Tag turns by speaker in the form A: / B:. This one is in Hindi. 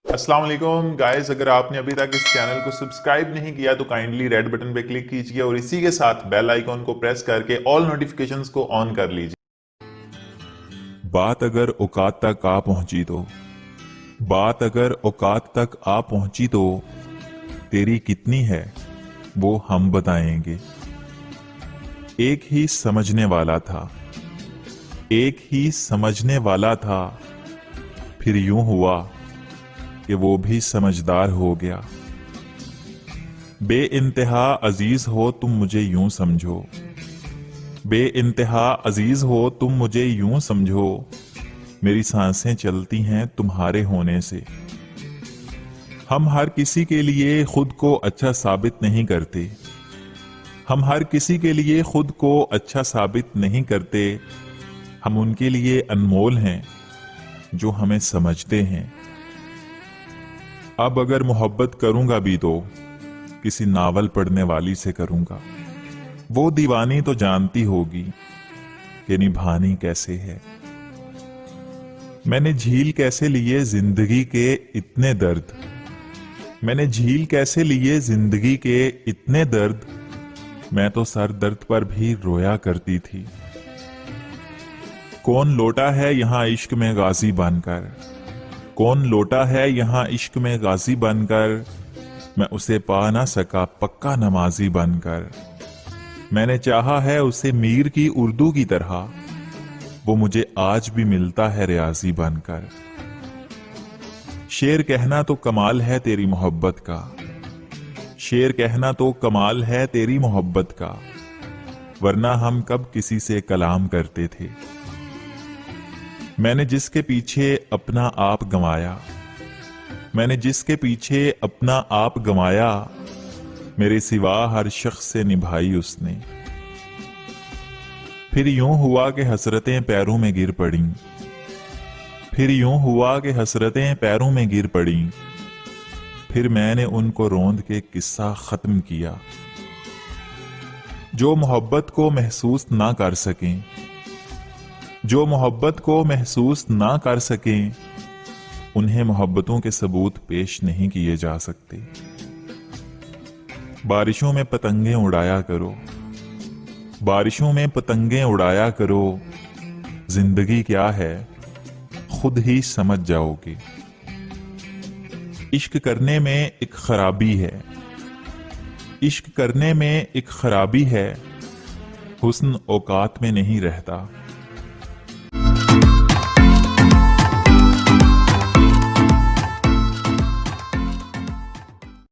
A: अस्सलाम वालेकुम गाइस, अगर आपने अभी तक इस चैनल को सब्सक्राइब नहीं किया तो काइंडली रेड बटन पे क्लिक कीजिए और इसी के साथ बेल आइकॉन को प्रेस करके ऑल नोटिफिकेशंस को ऑन कर लीजिए।
B: बात अगर औकात तक आ पहुंची तो बात अगर औकात तक आ पहुंची तो तेरी कितनी है वो हम बताएंगे। एक ही समझने वाला था, एक ही समझने वाला था, फिर यूं हुआ कि वो भी समझदार हो गया। बेइंतहा अजीज हो तुम मुझे यूं समझो, बेइंतहा अजीज हो तुम मुझे यूं समझो, मेरी सांसें चलती हैं तुम्हारे होने से। हम हर किसी के लिए खुद को अच्छा साबित नहीं करते, हम हर किसी के लिए खुद को अच्छा साबित नहीं करते, हम उनके लिए अनमोल हैं जो हमें समझते हैं। अब अगर मोहब्बत करूंगा भी तो किसी नावल पढ़ने वाली से करूंगा। वो दीवानी तो जानती होगी कि निभानी कैसे है। मैंने झील कैसे लिए जिंदगी के इतने दर्द, मैंने झील कैसे लिए जिंदगी के इतने दर्द, मैं तो सर दर्द पर भी रोया करती थी। कौन लौटा है यहां इश्क में गाजी बनकर, कौन लौटा है यहां इश्क में गाजी बनकर, मैं उसे पा ना सका पक्का नमाजी बनकर। मैंने चाहा है उसे मीर की उर्दू की तरह, वो मुझे आज भी मिलता है रियाजी बनकर। शेर कहना तो कमाल है तेरी मोहब्बत का, शेर कहना तो कमाल है तेरी मोहब्बत का, वरना हम कब किसी से कलाम करते थे। मैंने जिसके पीछे अपना आप गंवाया, मैंने जिसके पीछे अपना आप गंवाया, मेरे सिवा हर शख्स से निभाई उसने। फिर यूं हुआ कि हसरतें पैरों में गिर पड़ी, फिर यूं हुआ कि हसरतें पैरों में गिर पड़ी, फिर मैंने उनको रोंद के किस्सा खत्म किया। जो मोहब्बत को महसूस ना कर सकें, जो मोहब्बत को महसूस ना कर सकें, उन्हें मोहब्बतों के सबूत पेश नहीं किए जा सकते। बारिशों में पतंगे उड़ाया करो, बारिशों में पतंगे उड़ाया करो, जिंदगी क्या है खुद ही समझ जाओगे। इश्क करने में एक खराबी है, इश्क करने में एक खराबी है, हुस्न औकात में नहीं रहता।